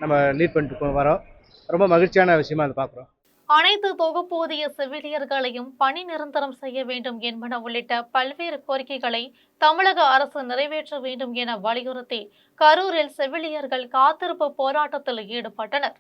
[SPEAKER 3] நம்ம லீட் பண்ணிட்டு வரோம். ரொம்ப மகிழ்ச்சியான விஷயமா அதை பார்க்குறோம்.
[SPEAKER 1] அனைத்து தொகுப்பூதிய செவிலியர்களையும் பணி நிரந்தரம் செய்ய வேண்டும் என்பன உள்ளிட்ட பல்வேறு கோரிக்கைகளை தமிழக அரசு நிறைவேற்ற வேண்டும் என வலியுறுத்தி கரூரில் செவிலியர்கள் காத்திருப்பு போராட்டத்தில் ஈடுபட்டனர்.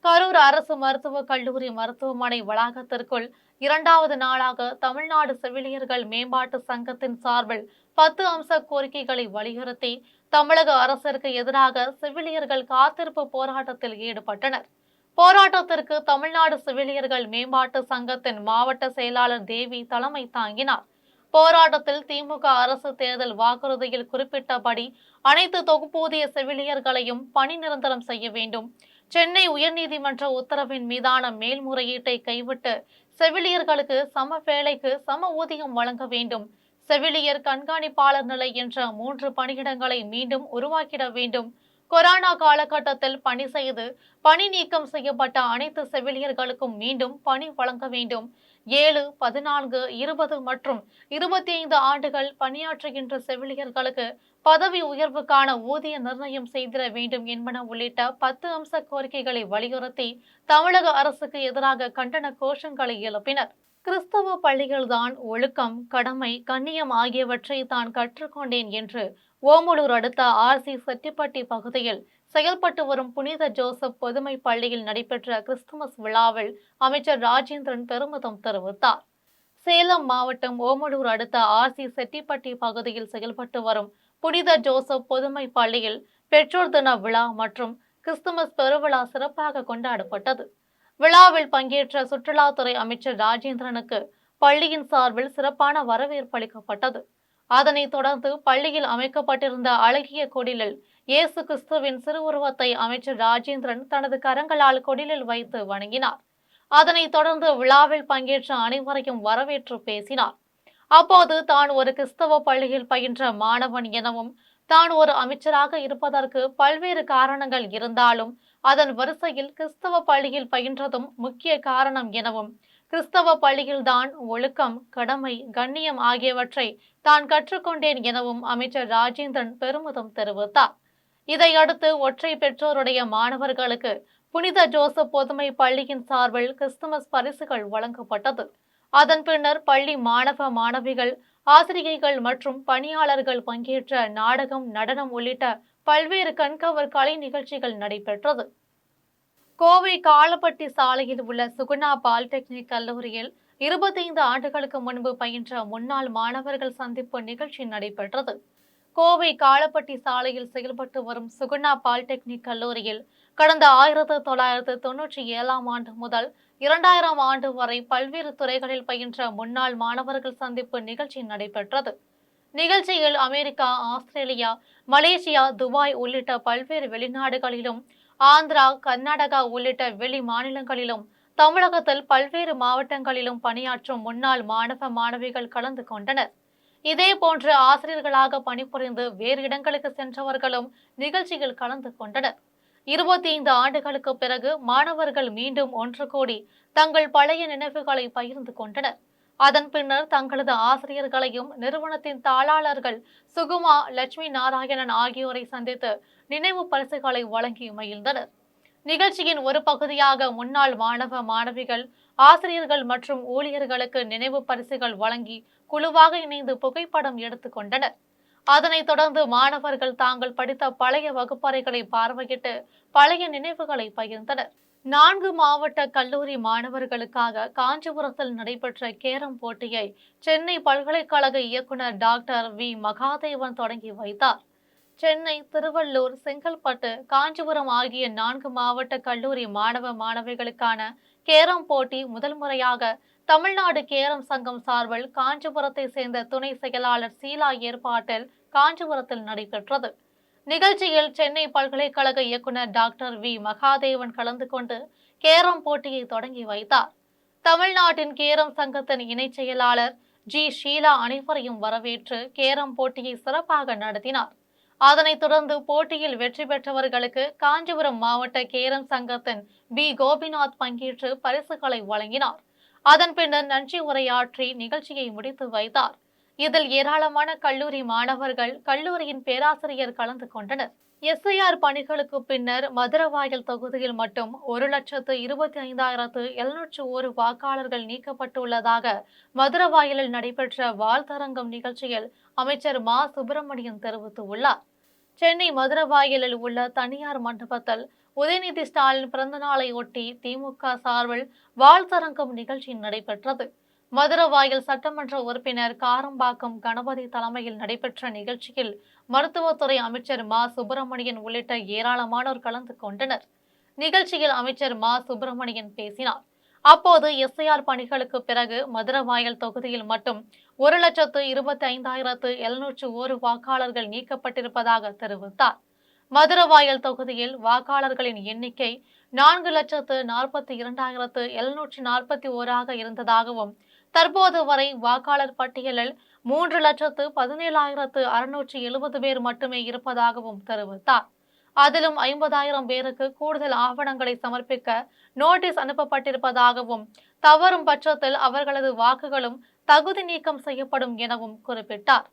[SPEAKER 1] கரூர் அரசு மருத்துவக் கல்லூரி மருத்துவமனை வளாகத்திற்குள் 2வது நாளாக தமிழ்நாடு செவிலியர்கள் மேம்பாட்டு சங்கத்தின் சார்பில் 10 அம்ச கோரிக்கைகளை வலியுறுத்தி தமிழக அரசிற்கு எதிராக செவிலியர்கள் காத்திருப்பு போராட்டத்தில் ஈடுபட்டனர். போராட்டத்திற்கு தமிழ்நாடு செவிலியர்கள் மேம்பாட்டு சங்கத்தின் மாவட்ட செயலாளர் தேவி தலைமை தாங்கினார். போராட்டத்தில் திமுக அரசு தேர்தல் வாக்குறுதியில் குறிப்பிட்டபடி அனைத்து தொகுப்பூதிய செவிலியர்களையும் பணி நிரந்தரம் செய்ய வேண்டும், சென்னை உயர்நீதிமன்ற உத்தரவின் மீதான மேல்முறையீட்டை கைவிட்டு செவிலியர்களுக்கு சம வேலைக்கு சம ஊதியம் வழங்க வேண்டும், செவிலியர் கண்காணிப்பாளர் நிலை என்ற 3 பணியிடங்களை மீண்டும் உருவாக்கிட வேண்டும், கொரோனா காலகட்டத்தில் பணி செய்து பணி நீக்கம் செய்யப்பட்ட அனைத்து செவிலியர்களுக்கும் மீண்டும் பணி வழங்க வேண்டும், 7, 14, 20 மற்றும் 25 ஆண்டுகள் பணியாற்றுகின்ற செவிலியர்களுக்கு பதவி உயர்வுக்கான ஊதிய நிர்ணயம் செய்திட வேண்டும் என்பன உள்ளிட்ட 10 அம்ச கோரிக்கைகளை வலியுறுத்தி தமிழக அரசுக்கு எதிராக கண்டன கோஷங்களை எழுப்பினர். கிறிஸ்தவ பள்ளிகள்தான் ஒழுக்கம், கடமை, கண்ணியம் ஆகியவற்றை தான் கற்றுக்கொண்டேன் என்று ஓமலூர் அடுத்த RC செட்டிப்பட்டி பகுதியில் செயல்பட்டு வரும் புனித ஜோசப் பொதுமை பள்ளியில் நடைபெற்ற கிறிஸ்துமஸ் விழாவில் அமைச்சர் ராஜேந்திரன் பெருமிதம் தெரிவித்தார். சேலம் மாவட்டம் ஓமலூர் அடுத்த RC செட்டிப்பட்டி பகுதியில் செயல்பட்டு வரும் புனித ஜோசப் பொதுமை பள்ளியில் பெற்றோர் தின விழா மற்றும் கிறிஸ்துமஸ் பெருவிழா சிறப்பாக கொண்டாடப்பட்டது. விழாவில் பங்கேற்ற சுற்றுலாத்துறை அமைச்சர் ராஜேந்திரனுக்கு பள்ளியின் சார்பில் சிறப்பான வரவேற்பு அளிக்கப்பட்டது. அதனைத் தொடர்ந்து பள்ளியில் அமைக்கப்பட்டிருந்த அழகிய கொடிலில் இயேசு கிறிஸ்துவின் சிறுவுருவத்தை அமைச்சர் ராஜேந்திரன் தனது கரங்களால் கொடிலில் வைத்து வணங்கினார். அதனைத் தொடர்ந்து விழாவில் பங்கேற்ற அனைவரையும் வரவேற்று பேசினார். அப்போது தான் ஒரு கிறிஸ்தவ பள்ளியில் பயின்ற மாணவன் எனவும், தான் ஒரு அமைச்சராக இருப்பதற்கு பல்வேறு காரணங்கள் இருந்தாலும் அதன் வரிசையில் கிறிஸ்தவ பள்ளியில் பயின்றதும் முக்கிய காரணம் எனவும், கிறிஸ்தவ பள்ளியில்தான் ஒழுக்கம், கடமை, கண்ணியம் ஆகியவற்றை தான் கற்றுக்கொண்டேன் எனவும் அமைச்சர் ராஜேந்திரன் பெருமிதம் தெரிவித்தார். இதையடுத்து ஒற்றை பெற்றோருடைய மாணவர்களுக்கு புனித ஜோசப் பொதுமை பள்ளியின் சார்பில் கிறிஸ்துமஸ் பரிசுகள் வழங்கப்பட்டது. அதன் பின்னர் பள்ளி மாணவ மாணவிகள், ஆசிரியைகள் மற்றும் பணியாளர்கள் பங்கேற்ற நாடகம், நடனம் உள்ளிட்ட பல்வேறு கண்கவர் கலை நிகழ்ச்சிகள் நடைபெற்றது. கோவை காலப்பட்டி சாலையில் உள்ள சுகுணா பாலிடெக்னிக் கல்லூரியில் 25 ஆண்டுகளுக்கு முன்பு பயின்ற முன்னாள் மாணவர்கள் சந்திப்பு நிகழ்ச்சி நடைபெற்றது. கோவை காலப்பட்டி சாலையில் செயல்பட்டு வரும் சுகுணா பாலிடெக்னிக் கல்லூரியில் கடந்த 1997ஆம் ஆண்டு முதல் 2000ஆம் ஆண்டு வரை பல்வேறு துறைகளில் பயின்ற முன்னாள் மாணவர்கள் சந்திப்பு நிகழ்ச்சி நடைபெற்றது. நிகழ்ச்சியில் அமெரிக்கா, ஆஸ்திரேலியா, மலேசியா, துபாய் உள்ளிட்ட பல்வேறு வெளிநாடுகளிலும், ஆந்திரா, கர்நாடகா உள்ளிட்ட வெளி மாநிலங்களிலும், தமிழகத்தில் பல்வேறு மாவட்டங்களிலும் பணியாற்றும் முன்னாள் மாணவ மாணவிகள் கலந்து கொண்டனர். இதேபோன்று ஆசிரியர்களாக பணிபுரிந்து வேறு இடங்களுக்கு சென்றவர்களும் நிகழ்ச்சியில் கலந்து கொண்டனர். 25 ஆண்டுகளுக்கு பிறகு மாணவர்கள் மீண்டும் ஒன்று கூடி தங்கள் பழைய நினைவுகளை பகிர்ந்து கொண்டனர். அதன் பின்னர் தங்களது ஆசிரியர்களையும் நிறுவனத்தின் தாளாளர்கள் சுகுமா, லட்சுமி நாராயணன் ஆகியோரை சந்தித்து நினைவு பரிசுகளை வழங்கி மகிழ்ந்தனர். நிகழ்ச்சியின் ஒரு பகுதியாக முன்னாள் மாணவ மாணவிகள், ஆசிரியர்கள் மற்றும் ஊழியர்களுக்கு நினைவு பரிசுகள் வழங்கி குழுவாக இணைந்து புகைப்படம் எடுத்துக் கொண்டனர். அதனைத் தொடர்ந்து மாணவர்கள் தாங்கள் படித்த பழைய வகுப்பறைகளை பார்வையிட்டு பழைய நினைவுகளை பகிர்ந்தனர். 4 மாவட்ட கல்லூரி மாணவர்களுக்காக காஞ்சிபுரத்தில் நடைபெற்ற கேரம் போட்டியை சென்னை பல்கலைக்கழக இயக்குனர் டாக்டர் வி மகாதேவன் தொடங்கி வைத்தார். சென்னை, திருவள்ளூர், செங்கல்பட்டு, காஞ்சிபுரம் ஆகிய 4 மாவட்ட கல்லூரி மாணவ மாணவிகளுக்கான கேரம் போட்டி முதல் முறையாக தமிழ்நாடு கேரம் சங்கம் சார்பில் காஞ்சிபுரத்தை சேர்ந்த துணை செயலாளர் சீலா ஏற்பாட்டில் காஞ்சிபுரத்தில் நடைபெற்றது. நிகழ்ச்சியில் சென்னை பல்கலைக்கழக இயக்குனர் டாக்டர் வி மகாதேவன் கலந்து கொண்டு கேரம் போட்டியை தொடங்கி வைத்தார். தமிழ்நாட்டின் கேரம் சங்கத்தின் இணைச் செயலாளர் ஜி ஷீலா அனைவரையும் வரவேற்று கேரம் போட்டியை சிறப்பாக நடத்தினார். அதனைத் தொடர்ந்து போட்டியில் வெற்றி பெற்றவர்களுக்கு காஞ்சிபுரம் மாவட்ட கேரம் சங்கத்தின் பி கோபிநாத் பங்கேற்று பரிசுகளை வழங்கினார். அதன் பின்னர் நன்றி உரையாற்றி நிகழ்ச்சியை முடித்து வைத்தார். இதில் ஏராளமான கல்லூரி மாணவர்கள், கல்லூரியின் பேராசிரியர் கலந்து கொண்டனர். எஸ்ஐஆர் பணிகளுக்கு பின்னர் மதுரவாயல் தொகுதியில் மட்டும் 1,25,701 வாக்காளர்கள் நீக்கப்பட்டுள்ளதாக மதுரவாயலில் நடைபெற்ற வாழ்த்தரங்கம் நிகழ்ச்சியில் அமைச்சர் மா சுப்பிரமணியன் தெரிவித்துள்ளார். சென்னை மதுரவாயலில் உள்ள தனியார் மண்டபத்தில் உதயநிதி ஸ்டாலின் பிறந்தநாளை ஒட்டி திமுக சார்பில் வாழ்த்தரங்கம் நிகழ்ச்சி நடைபெற்றது. மதுரவாயல் சட்டமன்ற உறுப்பினர் காரம்பாக்கம் கணபதி தலைமையில் நடைபெற்ற நிகழ்ச்சியில் மருத்துவத்துறை அமைச்சர் மா சுப்பிரமணியன் உள்ளிட்ட ஏராளமானோர் கலந்து கொண்டனர். நிகழ்ச்சியில் அமைச்சர் மா சுப்பிரமணியன் பேசினார். அப்போது எஸ்ஐஆர் பணிகளுக்கு பிறகு மதுரவாயல் தொகுதியில் மட்டும் 1,25,701 வாக்காளர்கள் நீக்கப்பட்டிருப்பதாக தெரிவித்தார். மதுரவாயல் தொகுதியில் வாக்காளர்களின் எண்ணிக்கை 4,42,741 இருந்ததாகவும் தற்போது வரை வாக்காளர் பட்டியலில் 3,17,670 பேர் மட்டுமே இருப்பதாகவும் தெரிவித்தார். அதிலும் 50,000 பேருக்கு கூடுதல் ஆவணங்களை சமர்ப்பிக்க நோட்டீஸ் அனுப்பப்பட்டிருப்பதாகவும், தவறும் பட்சத்தில் அவர்களது வாக்குகளும் தகுதி நீக்கம் செய்யப்படும் எனவும் குறிப்பிட்டார்.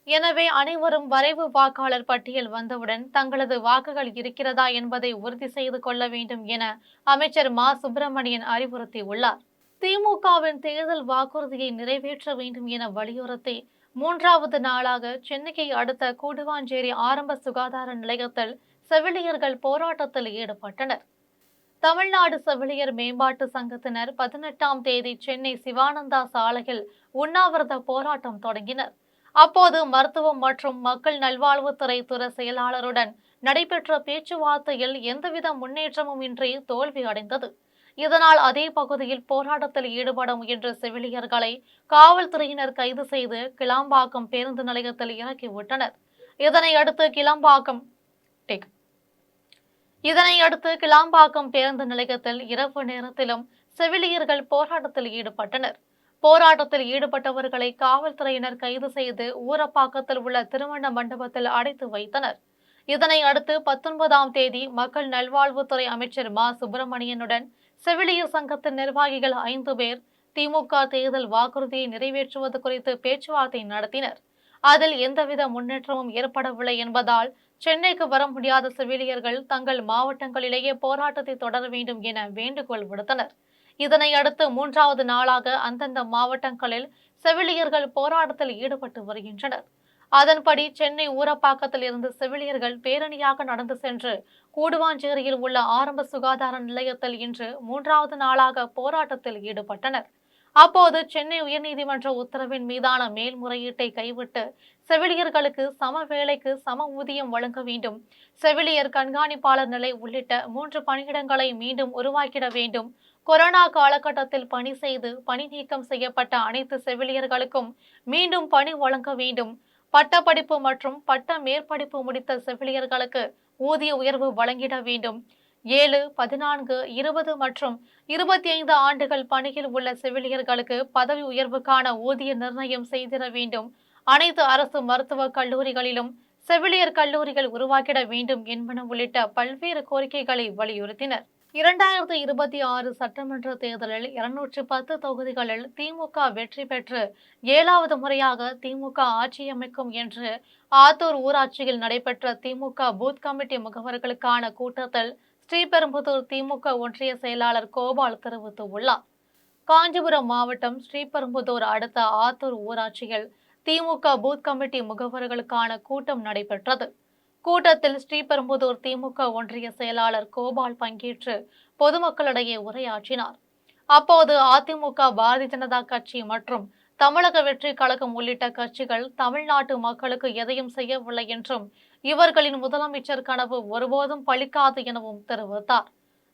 [SPEAKER 1] எனவே அனைவரும் வரைவு வாக்காளர் பட்டியல் வந்தவுடன் தங்களது வாக்குகள் இருக்கிறதா என்பதை உறுதி செய்து கொள்ள வேண்டும் என அமைச்சர் மா சுப்பிரமணியன் அறிவுறுத்தியுள்ளார். திமுகவின் தேர்தல் வாக்குறுதியை நிறைவேற்ற வேண்டும் என வலியுறுத்தி 3வது நாளாக சென்னையை அடுத்த கூடுவாஞ்சேரி ஆரம்ப சுகாதார நிலையத்தில் செவிலியர்கள் போராட்டத்தில் ஈடுபட்டனர். தமிழ்நாடு செவிலியர் மேம்பாட்டு சங்கத்தினர் 18ஆம் தேதி சென்னை சிவானந்தா சாலையில் உண்ணாவிரத போராட்டம் தொடங்கினர். அப்போது மருத்துவம் மற்றும் மக்கள் நல்வாழ்வுத்துறை துறை செயலாளருடன் நடைபெற்ற பேச்சுவார்த்தையில் எந்தவித முன்னேற்றமும் இன்றி தோல்வி அடைந்தது. இதனால் அதே பகுதியில் போராட்டத்தில் ஈடுபட முயன்ற செவிலியர்களை காவல்துறையினர் கைது செய்து கிளாம்பாக்கம் பேருந்து நிலையத்தில் இறக்கிவிட்டனர். இதனையடுத்து கிளாம்பாக்கம் பேருந்து நிலையத்தில் இரவு நேரத்திலும் செவிலியர்கள் போராட்டத்தில் ஈடுபட்டனர். போராட்டத்தில் ஈடுபட்டவர்களை காவல்துறையினர் கைது செய்து ஊரப்பாக்கத்தில் உள்ள திருமண மண்டபத்தில் அடைத்து வைத்தனர். இதனை அடுத்து 19ஆம் தேதி மக்கள் நல்வாழ்வுத்துறை அமைச்சர் மா சுப்பிரமணியனுடன் செவிலியர் சங்கத்தின் நிர்வாகிகள் 5 பேர் திமுக தேர்தல் வாக்குறுதியை நிறைவேற்றுவது குறித்து பேச்சுவார்த்தை நடத்தினர். அதில் எந்தவித முன்னேற்றமும் ஏற்படவில்லை என்பதால் சென்னைக்கு வர முடியாத செவிலியர்கள் தங்கள் மாவட்டங்களிலேயே போராட்டத்தை தொடர வேண்டும் என வேண்டுகோள் விடுத்தனர். இதனையடுத்து 3வது நாளாக அந்தந்த மாவட்டங்களில் செவிலியர்கள் போராட்டத்தில் ஈடுபட்டு வருகின்றனர். அதன்படி சென்னை ஊரப்பாக்கத்தில் இருந்து செவிலியர்கள் பேரணியாக நடந்து சென்று கூடுவாஞ்சேரியில் உள்ள ஆரம்ப சுகாதார நிலையத்தில் இன்று 3வது நாளாக போராட்டத்தில் ஈடுபட்டனர். அப்போது சென்னை உயர்நீதிமன்ற உத்தரவின் மீதான மேல்முறையீட்டை கைவிட்டு செவிலியர்களுக்கு சம வேலைக்கு சம ஊதியம் வழங்க வேண்டும், செவிலியர் கண்காணிப்பாளர் நிலை உள்ளிட்ட 3 பணியிடங்களை மீண்டும் உருவாக்கிட வேண்டும், கொரோனா காலகட்டத்தில் பணி செய்து பணி நீக்கம் செய்யப்பட்ட அனைத்து செவிலியர்களுக்கும் மீண்டும் பணி வழங்க வேண்டும், பட்டப்படிப்பு மற்றும் பட்ட மேற்படிப்பு முடித்த செவிலியர்களுக்கு ஊதிய உயர்வு வழங்கிட வேண்டும், 7, 14, 20 மற்றும் 25 ஆண்டுகள் பணியில் உள்ள செவிலியர்களுக்கு பதவி உயர்வுக்கான ஊதிய நிர்ணயம் செய்திட வேண்டும், அனைத்து அரசு மருத்துவக் கல்லூரிகளிலும் செவிலியர் கல்லூரிகள் உருவாக்கிட வேண்டும் என்பன உள்ளிட்ட பல்வேறு கோரிக்கைகளை வலியுறுத்தினர். 2026 சட்டமன்ற தேர்தலில் 210 தொகுதிகளில் திமுக வெற்றி பெற்று 7வது முறையாக திமுக ஆட்சி அமைக்கும் என்று ஆத்தூர் ஊராட்சியில் நடைபெற்ற திமுக பூத் கமிட்டி முகவர்களுக்கான கூட்டத்தில் ஸ்ரீபெரும்புதூர் திமுக ஒன்றிய செயலாளர் கோபால் தெரிவித்துள்ளார். காஞ்சிபுரம் மாவட்டம் ஸ்ரீபெரும்புதூர் அடுத்த ஆத்தூர் ஊராட்சியில் திமுக பூத் கமிட்டி முகவர்களுக்கான கூட்டம் நடைபெற்றது. கூட்டத்தில் ஸ்ரீபெரும்புதூர் திமுக ஒன்றிய செயலாளர் கோபால் பங்கேற்று பொதுமக்களிடையே உரையாற்றினார். அப்போது அதிமுக, பாரதிய ஜனதா கட்சி மற்றும் தமிழக வெற்றி கழகம் உள்ளிட்ட கட்சிகள் தமிழ்நாட்டு மக்களுக்கு எதையும் செய்யவில்லை என்றும் இவர்களின் முதலமைச்சர் கனவு ஒருபோதும் பலிக்காது எனவும் தெரிவித்தார்.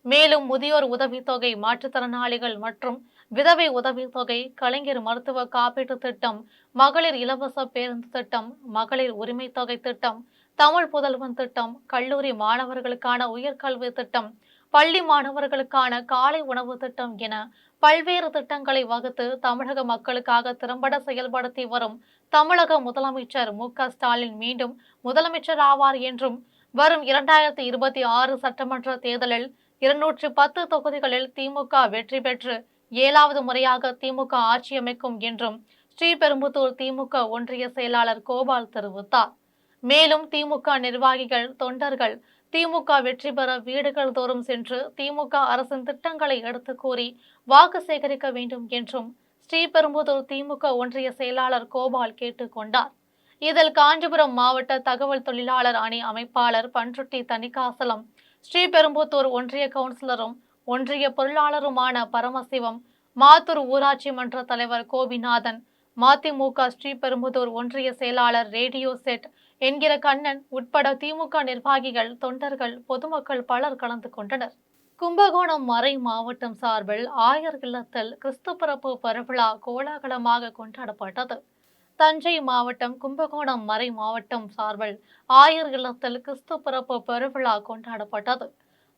[SPEAKER 1] மேலும் முதியோர் உதவித்தொகை, மாற்றுத்திறனாளிகள் மற்றும் விதவை உதவித்தொகை, கலைஞர் மருத்துவ காப்பீட்டு திட்டம், மகளிர் இலவச பேருந்து திட்டம், மகளிர் உரிமை தொகை திட்டம், தமிழ் புதல்வன் திட்டம், கல்லூரி மாணவர்களுக்கான உயர்கல்வி திட்டம், பள்ளி மாணவர்களுக்கான காலை உணவு திட்டம் என பல்வேறு திட்டங்களை வகுத்து தமிழக மக்களுக்காக திறம்பட செயல்படுத்தி வரும் தமிழக முதலமைச்சர் மு.க.ஸ்டாலின் மீண்டும் முதலமைச்சர் ஆவார் என்றும் வரும் 2026 சட்டமன்ற தேர்தலில் 210 தொகுதிகளில் திமுக வெற்றி பெற்று 7வது முறையாக திமுக ஆட்சி அமைக்கும் என்றும் ஸ்ரீபெரும்புதூர் திமுக ஒன்றிய செயலாளர் கோபால் தெரிவித்தார். மேலும் திமுக நிர்வாகிகள், தொண்டர்கள் திமுக வெற்றி பெற வீடுகள் தோறும் சென்று திமுக அரசின் திட்டங்களை எடுத்து கூறி வாக்கு சேகரிக்க வேண்டும் என்றும் ஸ்ரீபெரும்புதூர் திமுக ஒன்றிய செயலாளர் கோபால் கேட்டுக் கொண்டார். இதில் காஞ்சிபுரம் மாவட்ட தகவல் தொழிலாளர் அணி அமைப்பாளர் பன்ருட்டி தணிகாசலம், ஸ்ரீபெரும்புதூர் ஒன்றிய கவுன்சிலரும் ஒன்றிய பொருளாளருமான பரமசிவம், மாத்தூர் ஊராட்சி மன்ற தலைவர் கோபிநாதன், மதிமுக ஸ்ரீபெரும்புதூர் ஒன்றிய செயலாளர் ரேடியோ செட் என்கிற கண்ணன் உட்பட திமுக நிர்வாகிகள், தொண்டர்கள், பொதுமக்கள் பலர் கலந்து கொண்டனர். கும்பகோணம் மறை மாவட்டம் சார்பில் ஆயர் இல்லத்தில் கிறிஸ்து பிறப்பு பெருவிழா கோலாகலமாக கொண்டாடப்பட்டது. தஞ்சை மாவட்டம் கும்பகோணம் மறை மாவட்டம் சார்பில் ஆயர் இல்லத்தில் கிறிஸ்து பிறப்பு பெருவிழா கொண்டாடப்பட்டது.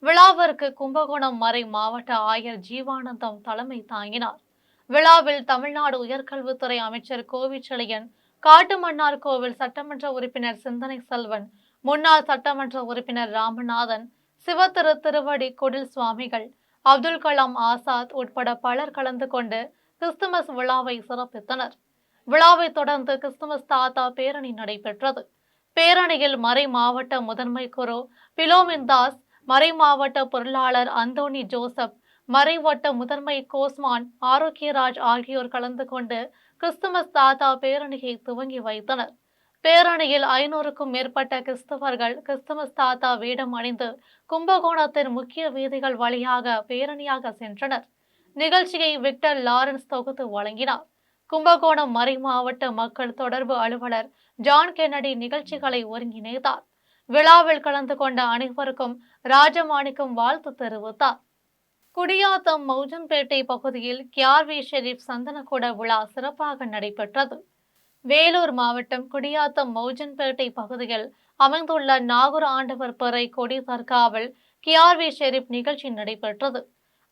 [SPEAKER 1] விழாவிற்கு கும்பகோணம் மறை மாவட்ட ஆயர் ஜீவானந்தம் தலைமை தாங்கினார். விழாவில் தமிழ்நாடு உயர்கல்வித்துறை அமைச்சர் கோவிச்செழியன், காட்டுமன்னார் கோவில் சட்டமன்ற உறுப்பினர் சிந்தனை செல்வன், முன்னாள் சட்டமன்ற உறுப்பினர் ராமநாதன், சிவத்திரு திருவடி குடில் சுவாமிகள், அப்துல் கலாம் ஆசாத் உட்பட பலர் கலந்து கொண்டு கிறிஸ்துமஸ் விழாவை சிறப்பித்தனர். விழாவை தொடர்ந்து கிறிஸ்துமஸ் தாத்தா பேரணி நடைபெற்றது. பேரணியில் மறை மாவட்ட முதன்மை குரு பிலோமின் தாஸ், மறை மாவட்ட பொருளாளர் அந்தோனி ஜோசப், மறைவட்ட முதன்மை கோஸ்மான் ஆரோக்கியராஜ் ஆகியோர் கலந்து கொண்டு கிறிஸ்துமஸ் தாத்தா பேரணியை துவங்கி வைத்தனர். பேரணியில் 500க்கும் மேற்பட்ட கிறிஸ்தவர்கள் கிறிஸ்துமஸ் தாத்தா வேடம் அணிந்து கும்பகோணத்தின் முக்கிய வீதிகள் வழியாக பேரணியாக சென்றனர். நிகழ்ச்சியை விக்டர் லாரன்ஸ் தொகுத்து வழங்கினார். கும்பகோணம் மறை மாவட்ட மக்கள் தொடர்பு அலுவலர் ஜான் கென்னடி நிகழ்ச்சிகளை ஒருங்கிணைத்தார். விழாவில் கலந்து கொண்ட அனைவருக்கும் ராஜமாணிக்கம் வாழ்த்து தெரிவித்தார். குடியாத்தம் மௌஜன்பேட்டை பகுதியில் கியார்வி ஷெரீப் சந்தனக்கூட விழா சிறப்பாக நடைபெற்றது. வேலூர் மாவட்டம் குடியாத்தம் மௌஜன்பேட்டை பகுதியில் அமைந்துள்ள நாகூர் ஆண்டவர் பிறை கொடி தர்காவில் கியார்வி ஷெரீப் நிகழ்ச்சி நடைபெற்றது.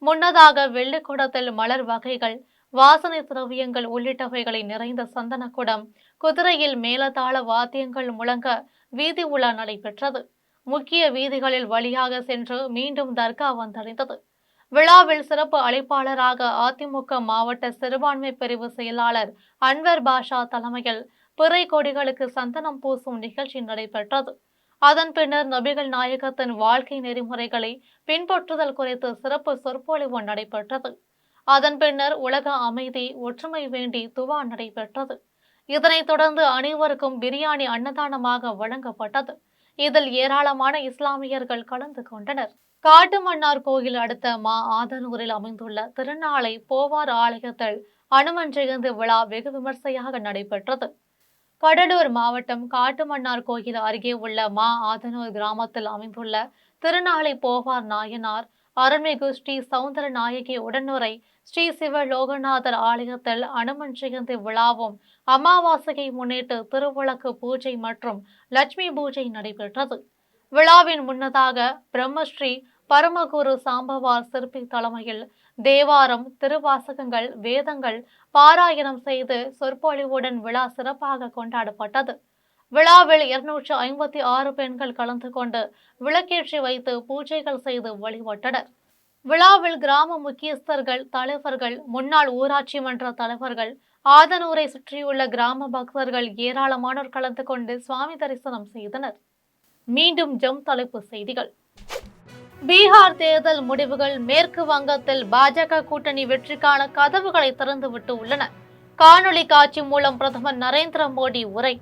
[SPEAKER 1] முன்னதாக வெள்ளிக்குடத்தில் மலர் வகைகள், வாசனை திரவியங்கள் உள்ளிட்டவைகளை நிறைந்த சந்தனக்குடம், குதிரையில் மேலதாள வாத்தியங்கள் முழங்க வீதி உலா நடைபெற்றது. முக்கிய வீதிகளில் வழியாக சென்று மீண்டும் தர்கா வந்தடைந்தது. விழாவில் சிறப்பு அழைப்பாளராக அதிமுக மாவட்ட சிறுபான்மை பிரிவு செயலாளர் அன்வர் பாஷா தலைமையில் பிறை கொடிகளுக்கு சந்தனம் பூசும் நிகழ்ச்சி நடைபெற்றது. அதன் பின்னர் நபிகள் நாயகத்தின் வாழ்க்கை நெறிமுறைகளை பின்பற்றுதல் குறித்து சிறப்பு சொற்பொழிவு நடைபெற்றது. அதன் பின்னர் உலக அமைதி, ஒற்றுமை வேண்டி துவா நடைபெற்றது. இதனைத் தொடர்ந்து அனைவருக்கும் பிரியாணி அன்னதானமாக வழங்கப்பட்டது. இதில் ஏராளமான இஸ்லாமியர்கள் கலந்து கொண்டனர். காட்டுமன்னார் கோயில் அடுத்த ஆதனூரில் அமைந்துள்ள திருநாளை போவார் ஆலயத்தில் அனுமன் ஜெயந்தி விழா வெகு விமர்சையாக நடைபெற்றது. கடலூர் மாவட்டம் காட்டுமன்னார் கோயில் அருகே உள்ள ஆதனூர் கிராமத்தில் அமைந்துள்ள திருநாளை போவார் நாயனார் அருள்மிகு ஸ்ரீ சவுந்தர நாயகி உடனுரை ஸ்ரீ சிவ லோகநாதர் ஆலயத்தில் அனுமன் ஜெயந்தி விழாவும் அமாவாசையை முன்னிட்டு திருவிளக்கு பூஜை மற்றும் லட்சுமி பூஜை நடைபெற்றது. விழாவின் முன்னதாக பிரம்மஸ்ரீ பரமகுரு சாம்பவார் சிற்பி தலைமையில் தேவாரம், திருவாசகங்கள், வேதங்கள் பாராயணம் செய்து சொற்பொழிவுடன் விழா சிறப்பாக கொண்டாடப்பட்டது. விழாவில் 256 பெண்கள் கலந்து கொண்டு விளக்கேற்றி வைத்து பூஜைகள் செய்து வழிபட்டனர். விழாவில் கிராம முக்கியஸ்தர்கள், தலைவர்கள், முன்னாள் ஊராட்சி மன்ற தலைவர்கள், ஆதனூரை சுற்றியுள்ள கிராம பக்தர்கள் ஏராளமானோர் கலந்து கொண்டு சுவாமி தரிசனம் செய்தனர். மீண்டும் ஜம் தலைப்பு செய்திகள். பீகார் தேர்தல் முடிவுகள். மேற்கு வங்கத்தில் பாஜக கூட்டணி வெற்றிக்கான கதவுகளை திறந்துவிட்டு உள்ளன. காணொலி காட்சி மூலம் பிரதமர் நரேந்திர மோடி உரை.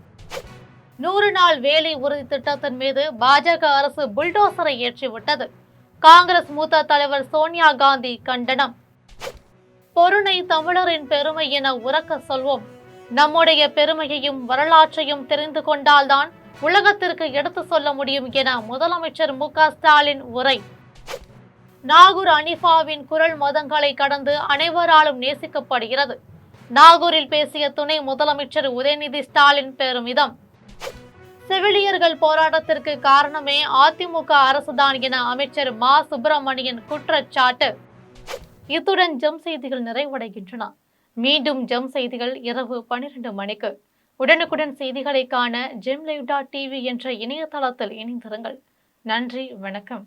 [SPEAKER 1] 100 நாள் வேலை உறுதி திட்டத்தின் மீது பாஜக அரசு புல்டோசரை ஏற்றிவிட்டது. காங்கிரஸ் மூத்த தலைவர் சோனியா காந்தி கண்டனம். பொருணை தமிழரின் பெருமை என உரக்க சொல்வோம். நம்முடைய பெருமையையும் வரலாற்றையும் தெரிந்து கொண்டால்தான் உலகத்திற்கு எடுத்து சொல்ல முடியும் என முதலமைச்சர் மு.க. ஸ்டாலின் உரை. நாகூர் அனிஃபாவின் குரல் மதங்களை கடந்து அனைவராலும் நேசிக்கப்படுகிறது. நாகூரில் பேசிய துணை முதலமைச்சர் உதயநிதி ஸ்டாலின் பெருமிதம். செவிலியர்கள் போராட்டத்திற்கு காரணமே அதிமுக அரசுதான் என அமைச்சர் மா. சுப்பிரமணியன் குற்றச்சாட்டு. இத்துடன் ஜம் செய்திகள் நிறைவடைகின்றன. மீண்டும் ஜம் செய்திகள் இரவு 12 மணிக்கு. உடனுக்குடன் செய்திகளை காண GemLive.tv என்ற இணையதளத்தில் இணைந்திருங்கள். நன்றி, வணக்கம்.